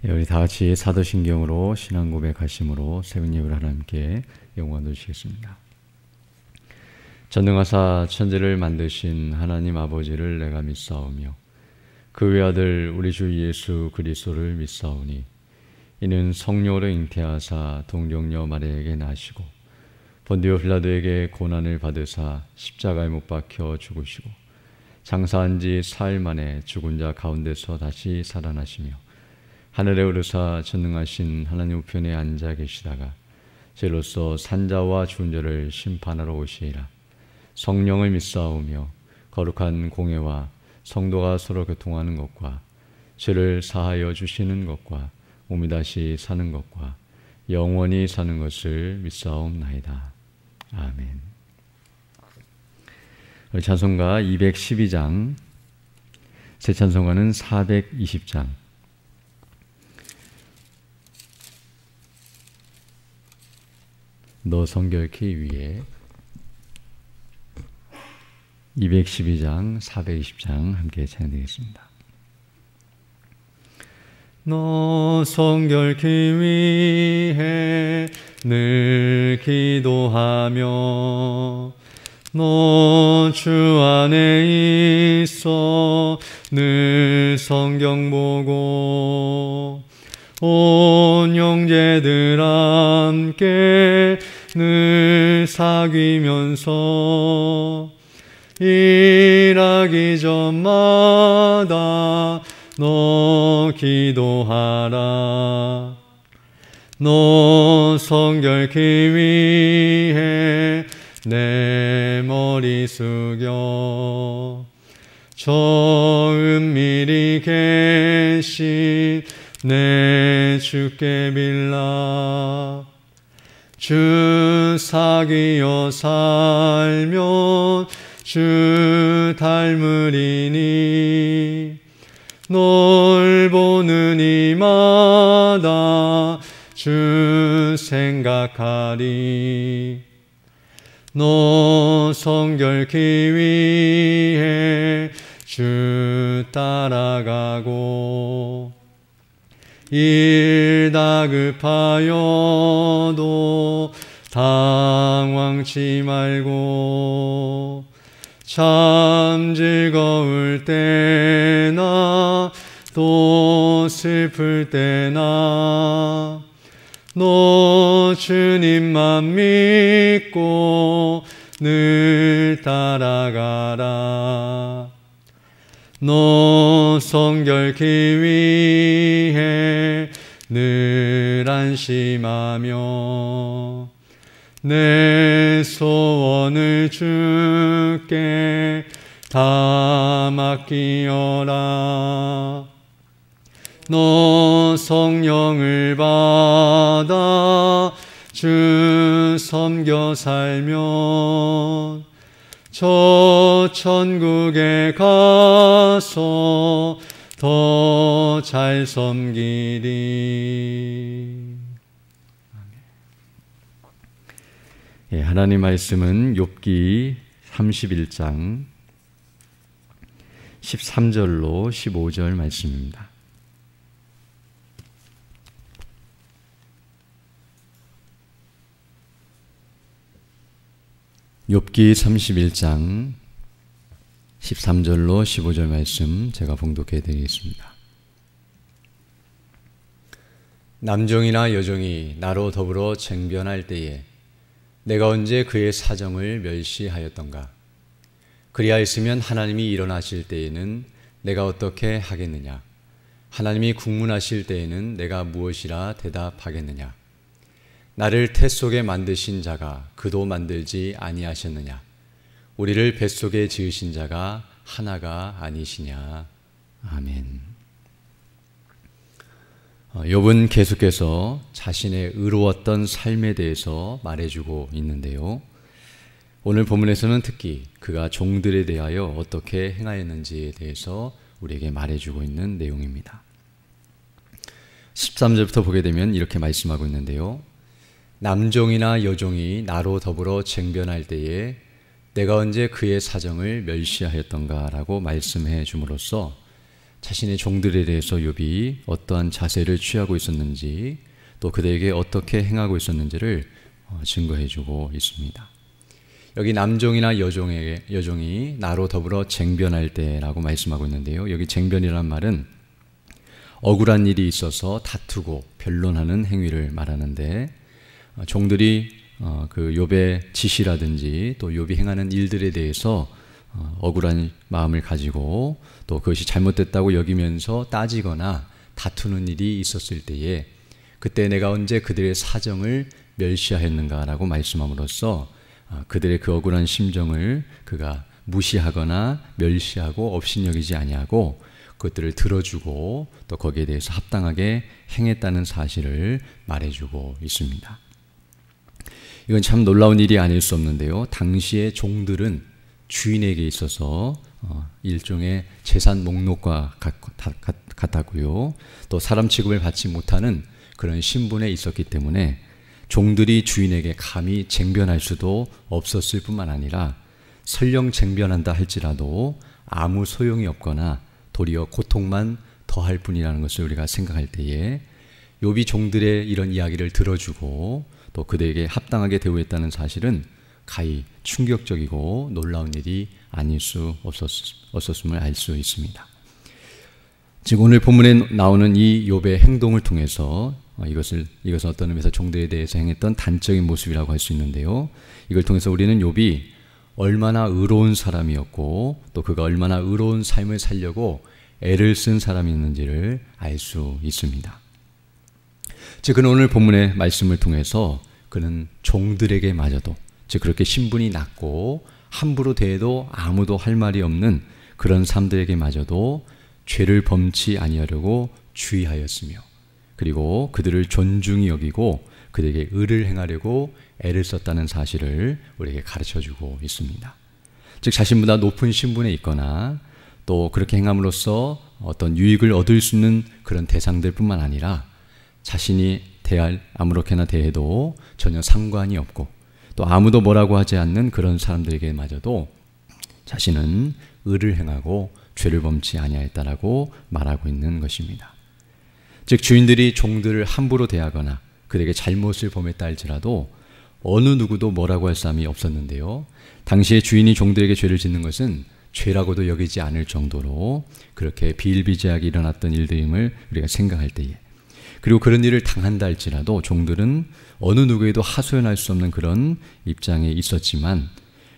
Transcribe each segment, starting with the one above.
우리 다 같이 사도신경으로 신앙 고백하심으로 새벽 예배를 하나님께 영광 돌리시겠습니다. 전능하사 천지를 만드신 하나님 아버지를 내가 믿사오며 그 외아들 우리 주 예수 그리스도를 믿사오니 이는 성령으로 잉태하사 동정녀 마리아에게 나시고 본디오 빌라도에게 고난을 받으사 십자가에 못 박혀 죽으시고 장사한 지 사흘 만에 죽은 자 가운데서 다시 살아나시며 하늘에 오르사 전능하신 하나님 우편에 앉아 계시다가 죄로서 산자와 죽은 자를 심판하러 오시리라. 성령을 믿사오며 거룩한 공회와 성도가 서로 교통하는 것과 죄를 사하여 주시는 것과 몸이 다시 사는 것과 영원히 사는 것을 믿사옵나이다. 아멘. 찬송가 212장, 새 찬송가는 420장. 너 성결케 위에 212장, 420장 함께 찬양드리겠습니다. 너 성결케 위해 늘 기도하며 너 주 안에 있어 늘 성경 보고 온 형제들 함께 늘 사귀면서 일하기 전마다 너 기도하라. 너 성결케 위해 내 머리 숙여 저 은밀히 계신 내 주께 빌라. 주 사귀어 살면 주 닮으리니 널 보는 이마다 주 생각하리. 너 성결케 위해 주 따라가고 일 다급하여도 당황치 말고 참 즐거울 때나 또 슬플 때나 너 주님만 믿고 늘 따라가라. 너 성결케 위해 늘 안심하며 내 소원을 주께 다 맡기어라. 너 성령을 받아 주 섬겨 살면 저 천국에 가서 더 잘 섬기리. 예, 하나님 말씀은 욥기 31장 13절로 15절 말씀입니다. 욥기 31장 13절로 15절 말씀 제가 봉독해 드리겠습니다. 남종이나 여종이 나로 더불어 쟁변할 때에 내가 언제 그의 사정을 멸시하였던가? 그리하였으면 하나님이 일어나실 때에는 내가 어떻게 하겠느냐? 하나님이 국문하실 때에는 내가 무엇이라 대답하겠느냐? 나를 태 속에 만드신 자가 그도 만들지 아니하셨느냐? 우리를 뱃속에 지으신 자가 하나가 아니시냐? 아멘. 욥은 계속해서 자신의 의로웠던 삶에 대해서 말해주고 있는데요. 오늘 본문에서는 특히 그가 종들에 대하여 어떻게 행하였는지에 대해서 우리에게 말해주고 있는 내용입니다. 13절부터 보게 되면 이렇게 말씀하고 있는데요. 남종이나 여종이 나로 더불어 쟁변할 때에 내가 언제 그의 사정을 멸시하였던가 라고 말씀해 줌으로써 자신의 종들에 대해서 욥이 어떠한 자세를 취하고 있었는지 또 그들에게 어떻게 행하고 있었는지를 증거해주고 있습니다. 여기 남종이나 여종이 나로 더불어 쟁변할 때라고 말씀하고 있는데요. 여기 쟁변이란 말은 억울한 일이 있어서 다투고 변론하는 행위를 말하는데, 종들이 그 욥의 지시라든지 또 욥이 행하는 일들에 대해서 억울한 마음을 가지고 또 그것이 잘못됐다고 여기면서 따지거나 다투는 일이 있었을 때에 그때 내가 언제 그들의 사정을 멸시하였는가라고 말씀함으로써 그들의 그 억울한 심정을 그가 무시하거나 멸시하고 업신여기지 아니하고 그것들을 들어주고 또 거기에 대해서 합당하게 행했다는 사실을 말해주고 있습니다. 이건 참 놀라운 일이 아닐 수 없는데요. 당시의 종들은 주인에게 있어서 일종의 재산 목록과 같았고요. 또 사람 취급을 받지 못하는 그런 신분에 있었기 때문에 종들이 주인에게 감히 쟁변할 수도 없었을 뿐만 아니라 설령 쟁변한다 할지라도 아무 소용이 없거나 도리어 고통만 더할 뿐이라는 것을 우리가 생각할 때에 욥이 종들의 이런 이야기를 들어주고 또 그들에게 합당하게 대우했다는 사실은 가히 충격적이고 놀라운 일이 아닐 수 없었음을 알 수 있습니다. 즉 오늘 본문에 나오는 이 욥의 행동을 통해서 이것은 어떤 의미에서 종들에 대해서 행했던 단적인 모습이라고 할 수 있는데요. 이걸 통해서 우리는 욥이 얼마나 의로운 사람이었고 또 그가 얼마나 의로운 삶을 살려고 애를 쓴 사람이었는지를 알 수 있습니다. 즉 그는 오늘 본문의 말씀을 통해서 그는 종들에게마저도, 즉 그렇게 신분이 낮고 함부로 대해도 아무도 할 말이 없는 그런 사람들에게마저도 죄를 범치 아니하려고 주의하였으며, 그리고 그들을 존중히 여기고 그들에게 의를 행하려고 애를 썼다는 사실을 우리에게 가르쳐주고 있습니다. 즉 자신보다 높은 신분에 있거나 또 그렇게 행함으로써 어떤 유익을 얻을 수 있는 그런 대상들뿐만 아니라 자신이 아무렇게나 대해도 전혀 상관이 없고 또 아무도 뭐라고 하지 않는 그런 사람들에게마저도 자신은 의를 행하고 죄를 범치 아니하였다라고 말하고 있는 것입니다. 즉 주인들이 종들을 함부로 대하거나 그들에게 잘못을 범했다 할지라도 어느 누구도 뭐라고 할 사람이 없었는데요. 당시에 주인이 종들에게 죄를 짓는 것은 죄라고도 여기지 않을 정도로 그렇게 비일비재하게 일어났던 일들임을 우리가 생각할 때에, 그리고 그런 일을 당한다 할지라도 종들은 어느 누구에도 하소연할 수 없는 그런 입장에 있었지만,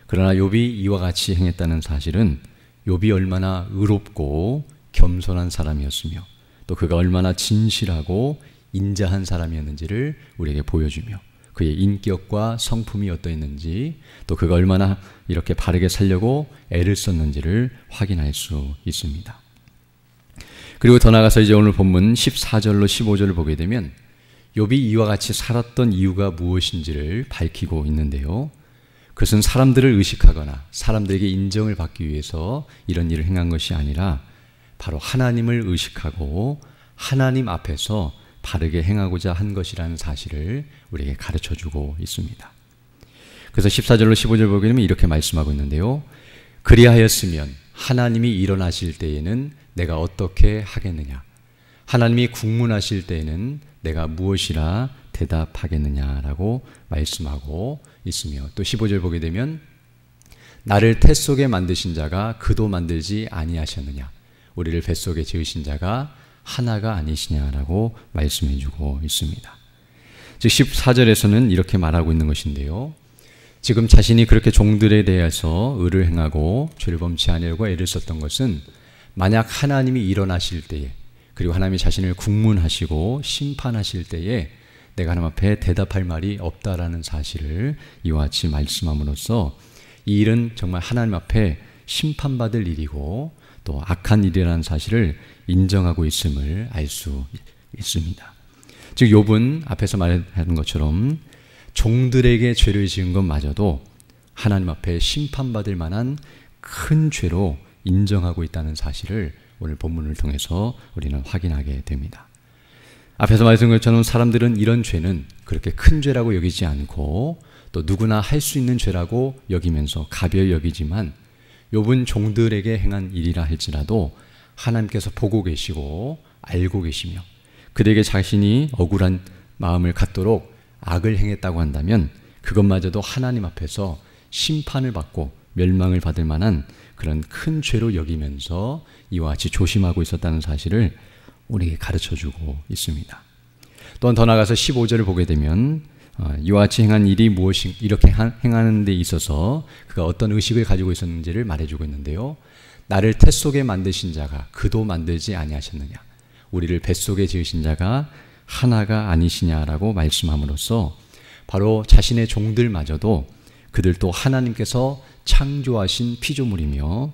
그러나 욥이 이와 같이 행했다는 사실은 욥이 얼마나 의롭고 겸손한 사람이었으며 또 그가 얼마나 진실하고 인자한 사람이었는지를 우리에게 보여주며 그의 인격과 성품이 어떠했는지 또 그가 얼마나 이렇게 바르게 살려고 애를 썼는지를 확인할 수 있습니다. 그리고 더 나아가서 이제 오늘 본문 14절로 15절을 보게 되면 욥이 이와 같이 살았던 이유가 무엇인지를 밝히고 있는데요. 그것은 사람들을 의식하거나 사람들에게 인정을 받기 위해서 이런 일을 행한 것이 아니라 바로 하나님을 의식하고 하나님 앞에서 바르게 행하고자 한 것이라는 사실을 우리에게 가르쳐주고 있습니다. 그래서 14절로 15절 보게 되면 이렇게 말씀하고 있는데요. 그리하였으면 하나님이 일어나실 때에는 내가 어떻게 하겠느냐? 하나님이 국문하실 때에는 내가 무엇이라 대답하겠느냐라고 말씀하고 있으며, 또 15절 보게 되면 나를 태 속에 만드신 자가 그도 만들지 아니하셨느냐? 우리를 뱃속에 지으신 자가 하나가 아니시냐라고 말씀해주고 있습니다. 즉 14절에서는 이렇게 말하고 있는 것인데요. 지금 자신이 그렇게 종들에 대해서 의를 행하고 죄를 범치 아니하려고 애를 썼던 것은 만약 하나님이 일어나실 때에, 그리고 하나님이 자신을 국문하시고 심판하실 때에 내가 하나님 앞에 대답할 말이 없다라는 사실을 이와 같이 말씀함으로써 이 일은 정말 하나님 앞에 심판받을 일이고 또 악한 일이라는 사실을 인정하고 있음을 알 수 있습니다. 즉 욥은 앞에서 말한 것처럼 종들에게 죄를 지은 것마저도 하나님 앞에 심판받을 만한 큰 죄로 인정하고 있다는 사실을 오늘 본문을 통해서 우리는 확인하게 됩니다. 앞에서 말씀한 것처럼 사람들은 이런 죄는 그렇게 큰 죄라고 여기지 않고 또 누구나 할 수 있는 죄라고 여기면서 가벼이 여기지만 욥은 종들에게 행한 일이라 할지라도 하나님께서 보고 계시고 알고 계시며 그들에게 자신이 억울한 마음을 갖도록 악을 행했다고 한다면 그것마저도 하나님 앞에서 심판을 받고 멸망을 받을 만한 그런 큰 죄로 여기면서 이와 같이 조심하고 있었다는 사실을 우리에게 가르쳐주고 있습니다. 또한 더 나아가서 15절을 보게 되면 이와 같이 행한 일이 무엇인 이렇게 행하는 데 있어서 그가 어떤 의식을 가지고 있었는지를 말해주고 있는데요. 나를 태 속에 만드신 자가 그도 만들지 아니하셨느냐, 우리를 뱃속에 지으신 자가 하나가 아니시냐라고 말씀함으로써 바로 자신의 종들마저도 그들도 하나님께서 창조하신 피조물이며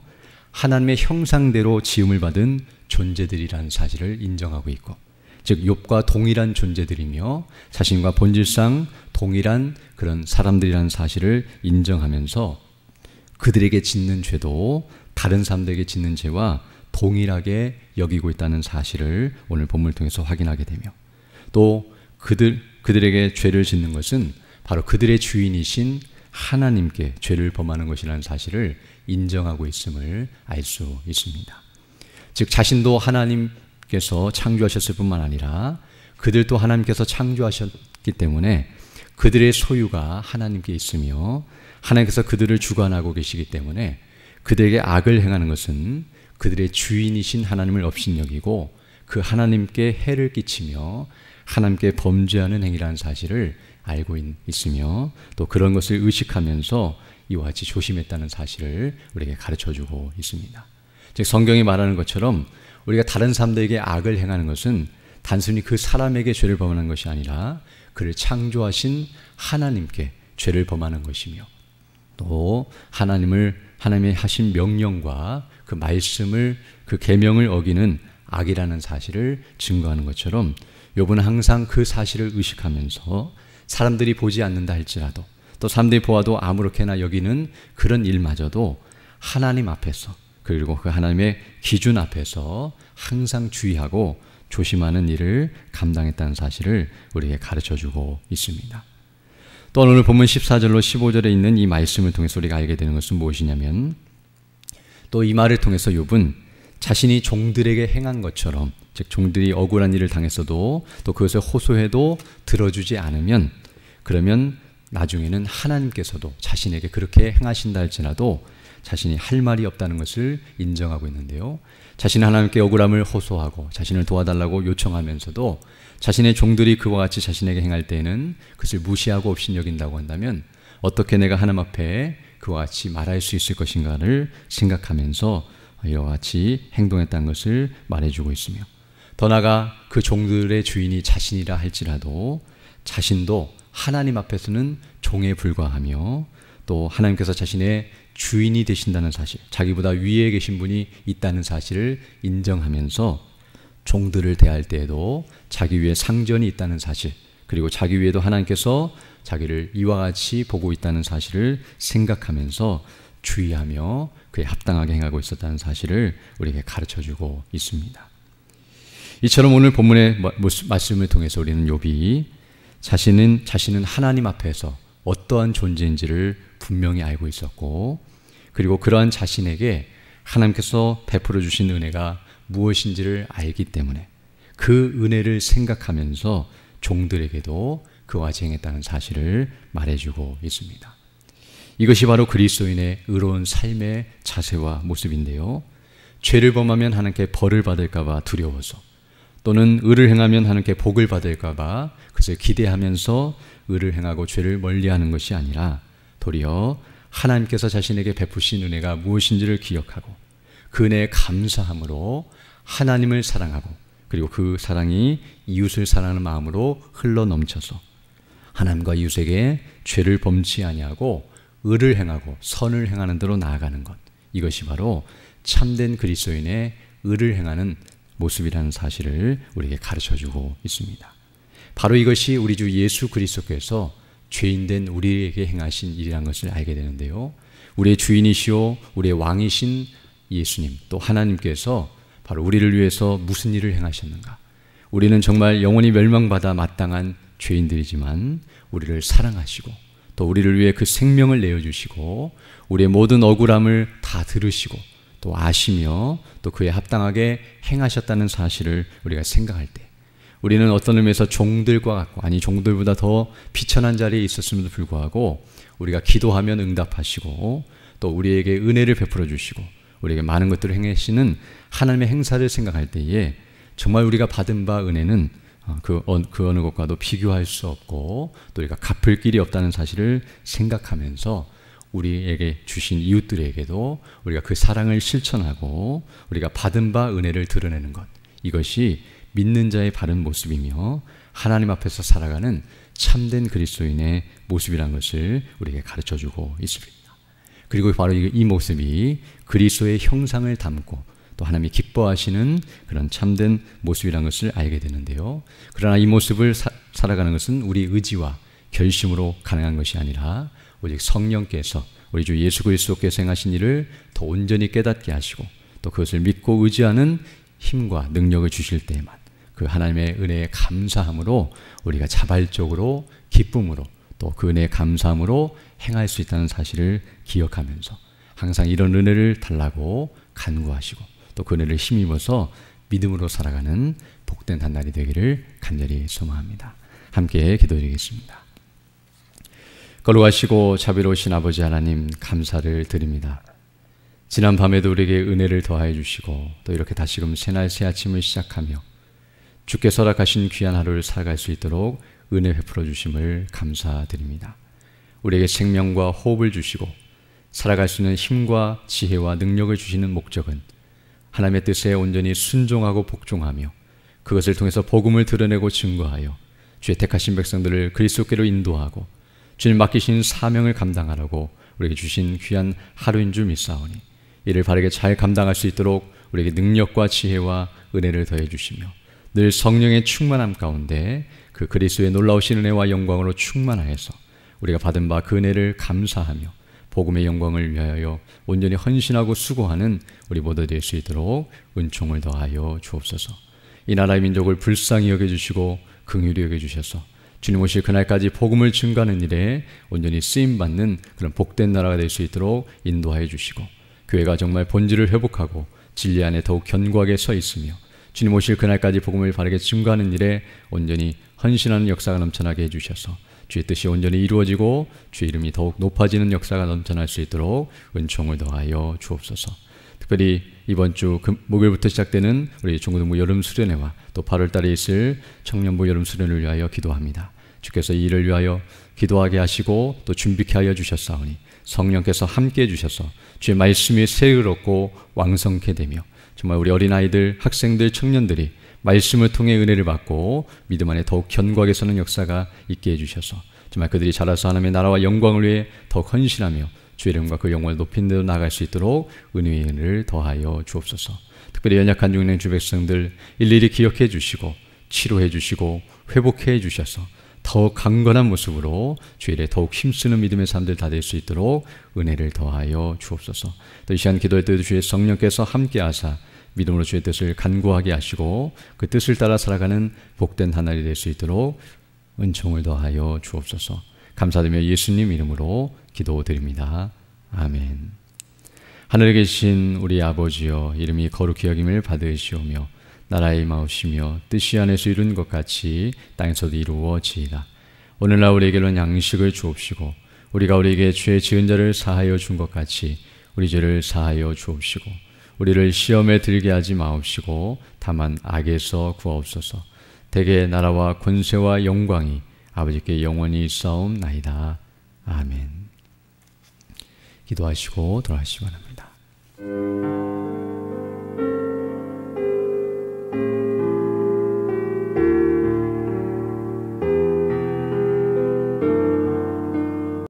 하나님의 형상대로 지음을 받은 존재들이라는 사실을 인정하고 있고, 즉 욥과 동일한 존재들이며 자신과 본질상 동일한 그런 사람들이라는 사실을 인정하면서 그들에게 짓는 죄도 다른 사람들에게 짓는 죄와 동일하게 여기고 있다는 사실을 오늘 본문을 통해서 확인하게 되며, 또 그들에게 죄를 짓는 것은 바로 그들의 주인이신 하나님께 죄를 범하는 것이라는 사실을 인정하고 있음을 알 수 있습니다. 즉 자신도 하나님께서 창조하셨을 뿐만 아니라 그들도 하나님께서 창조하셨기 때문에 그들의 소유가 하나님께 있으며 하나님께서 그들을 주관하고 계시기 때문에 그들에게 악을 행하는 것은 그들의 주인이신 하나님을 업신여기고 그 하나님께 해를 끼치며 하나님께 범죄하는 행위라는 사실을 알고 있으며 또 그런 것을 의식하면서 이와 같이 조심했다는 사실을 우리에게 가르쳐주고 있습니다. 즉 성경이 말하는 것처럼 우리가 다른 사람들에게 악을 행하는 것은 단순히 그 사람에게 죄를 범하는 것이 아니라 그를 창조하신 하나님께 죄를 범하는 것이며 또 하나님의 하신 명령과 그 말씀을 그 계명을 어기는 악이라는 사실을 증거하는 것처럼 욥은 항상 그 사실을 의식하면서 사람들이 보지 않는다 할지라도 또 사람들이 보아도 아무렇게나 여기는 그런 일마저도 하나님 앞에서 그리고 그 하나님의 기준 앞에서 항상 주의하고 조심하는 일을 감당했다는 사실을 우리에게 가르쳐주고 있습니다. 또 오늘 본문 14절로 15절에 있는 이 말씀을 통해서 우리가 알게 되는 것은 무엇이냐면 또 이 말을 통해서 욥은 자신이 종들에게 행한 것처럼 즉 종들이 억울한 일을 당했어도 또 그것을 호소해도 들어주지 않으면 그러면 나중에는 하나님께서도 자신에게 그렇게 행하신다 할지라도 자신이 할 말이 없다는 것을 인정하고 있는데요. 자신은 하나님께 억울함을 호소하고 자신을 도와달라고 요청하면서도 자신의 종들이 그와 같이 자신에게 행할 때에는 그것을 무시하고 업신여긴다고 한다면 어떻게 내가 하나님 앞에 그와 같이 말할 수 있을 것인가를 생각하면서 이와 같이 행동했다는 것을 말해주고 있으며 더 나아가 그 종들의 주인이 자신이라 할지라도 자신도 하나님 앞에서는 종에 불과하며 또 하나님께서 자신의 주인이 되신다는 사실, 자기보다 위에 계신 분이 있다는 사실을 인정하면서 종들을 대할 때에도 자기 위에 상전이 있다는 사실, 그리고 자기 위에도 하나님께서 자기를 이와 같이 보고 있다는 사실을 생각하면서 주의하며 그에 합당하게 행하고 있었다는 사실을 우리에게 가르쳐주고 있습니다. 이처럼 오늘 본문의 말씀을 통해서 우리는 욥이 자신은 하나님 앞에서 어떠한 존재인지를 분명히 알고 있었고 그리고 그러한 자신에게 하나님께서 베풀어 주신 은혜가 무엇인지를 알기 때문에 그 은혜를 생각하면서 종들에게도 그와 같이 행했다는 사실을 말해주고 있습니다. 이것이 바로 그리스도인의 의로운 삶의 자세와 모습인데요. 죄를 범하면 하나님께 벌을 받을까 봐 두려워서 또는 의를 행하면 하나님께 복을 받을까 봐 그것을 기대하면서 의를 행하고 죄를 멀리하는 것이 아니라 도리어 하나님께서 자신에게 베푸신 은혜가 무엇인지를 기억하고 그 은혜에 감사함으로 하나님을 사랑하고 그리고 그 사랑이 이웃을 사랑하는 마음으로 흘러넘쳐서 하나님과 이웃에게 죄를 범치 아니하고 의를 행하고 선을 행하는 대로 나아가는 것, 이것이 바로 참된 그리스도인의 의를 행하는 모습이라는 사실을 우리에게 가르쳐주고 있습니다. 바로 이것이 우리 주 예수 그리스도께서 죄인된 우리에게 행하신 일이라는 것을 알게 되는데요. 우리의 주인이시오 우리의 왕이신 예수님 또 하나님께서 바로 우리를 위해서 무슨 일을 행하셨는가? 우리는 정말 영원히 멸망받아 마땅한 죄인들이지만 우리를 사랑하시고 또 우리를 위해 그 생명을 내어주시고 우리의 모든 억울함을 다 들으시고 또 아시며 또 그에 합당하게 행하셨다는 사실을 우리가 생각할 때 우리는 어떤 의미에서 종들과 같고, 아니 종들보다 더 비천한 자리에 있었음에도 불구하고 우리가 기도하면 응답하시고 또 우리에게 은혜를 베풀어 주시고 우리에게 많은 것들을 행하시는 하나님의 행사를 생각할 때에 정말 우리가 받은 바 은혜는 그 어느 것과도 비교할 수 없고 또 우리가 갚을 길이 없다는 사실을 생각하면서 우리에게 주신 이웃들에게도 우리가 그 사랑을 실천하고 우리가 받은 바 은혜를 드러내는 것, 이것이 믿는 자의 바른 모습이며 하나님 앞에서 살아가는 참된 그리스도인의 모습이라는 것을 우리에게 가르쳐주고 있습니다. 그리고 바로 이 모습이 그리스도의 형상을 담고 또 하나님이 기뻐하시는 그런 참된 모습이라는 것을 알게 되는데요. 그러나 이 모습을 살아가는 것은 우리 의지와 결심으로 가능한 것이 아니라 오직 성령께서 우리 주 예수 그리스도께서 행하신 일을 더 온전히 깨닫게 하시고 또 그것을 믿고 의지하는 힘과 능력을 주실 때에만 그 하나님의 은혜에 감사함으로 우리가 자발적으로 기쁨으로 또 그 은혜에 감사함으로 행할 수 있다는 사실을 기억하면서 항상 이런 은혜를 달라고 간구하시고 또 그 은혜를 힘입어서 믿음으로 살아가는 복된 한 날이 되기를 간절히 소망합니다. 함께 기도드리겠습니다. 거룩하시고 자비로우신 아버지 하나님, 감사를 드립니다. 지난 밤에도 우리에게 은혜를 더하여 주시고 또 이렇게 다시금 새날 새 아침을 시작하며 주께서 허락하신 귀한 하루를 살아갈 수 있도록 은혜 베풀어 주심을 감사드립니다. 우리에게 생명과 호흡을 주시고 살아갈 수 있는 힘과 지혜와 능력을 주시는 목적은 하나님의 뜻에 온전히 순종하고 복종하며 그것을 통해서 복음을 드러내고 증거하여 주의 택하신 백성들을 그리스도께로 인도하고 주님 맡기신 사명을 감당하라고 우리에게 주신 귀한 하루인 줄 믿사오니 이를 바르게 잘 감당할 수 있도록 우리에게 능력과 지혜와 은혜를 더해 주시며 늘 성령의 충만함 가운데 그 그리스도의 놀라우신 은혜와 영광으로 충만하여서 우리가 받은 바 그 은혜를 감사하며 복음의 영광을 위하여 온전히 헌신하고 수고하는 우리 모두 될 수 있도록 은총을 더하여 주옵소서. 이 나라의 민족을 불쌍히 여겨주시고 긍휼히 여겨주셔서 주님 오실 그날까지 복음을 증거하는 일에 온전히 쓰임받는 그런 복된 나라가 될 수 있도록 인도하여 주시고 교회가 정말 본질을 회복하고 진리 안에 더욱 견고하게 서 있으며 주님 오실 그날까지 복음을 바르게 증거하는 일에 온전히 헌신하는 역사가 넘쳐나게 해주셔서 주의 뜻이 온전히 이루어지고 주의 이름이 더욱 높아지는 역사가 넘쳐날 수 있도록 은총을 더하여 주옵소서. 특별히 이번 주 목요일부터 시작되는 우리 중고등부 여름수련회와 또 8월달에 있을 청년부 여름수련을 위하여 기도합니다. 주께서 이 일을 위하여 기도하게 하시고 또 준비케 하여 주셨사오니 성령께서 함께해 주셔서 주의 말씀이 새를 얻고 왕성케 되며 정말 우리 어린아이들, 학생들, 청년들이 말씀을 통해 은혜를 받고 믿음 안에 더욱 견고하게 서는 역사가 있게 해주셔서 정말 그들이 자라서 하나님의 나라와 영광을 위해 더욱 헌신하며 주의 이름과 그 영광을 높인 데로 나아갈 수 있도록 은혜의 은혜를 더하여 주옵소서. 특별히 연약한 중인 주 백성들 일일이 기억해 주시고 치료해 주시고 회복해 주셔서 더욱 강건한 모습으로 주의 일에 더욱 힘쓰는 믿음의 삶들 다 될 수 있도록 은혜를 더하여 주옵소서. 또 이 시간 기도할 때도 주의 성령께서 함께하사 믿음으로 주의 뜻을 간구하게 하시고 그 뜻을 따라 살아가는 복된 한 날이 될 수 있도록 은총을 더하여 주옵소서. 감사드리며 예수님 이름으로 기도드립니다. 아멘. 하늘에 계신 우리 아버지여, 이름이 거룩히 여김을 받으시오며 나라의 임하오시며 뜻이 하늘에서 이룬 것 같이 땅에서도 이루어지이다. 오늘날 우리에게는 양식을 주옵시고 우리가 우리에게 죄 지은 자를 사하여 준 것 같이 우리 죄를 사하여 주옵시고 우리를 시험에 들게 하지 마옵시고 다만 악에서 구하옵소서. 대개 나라와 권세와 영광이 아버지께 영원히 있사옵나이다. 아멘. 기도하시고 돌아가시기 바랍니다.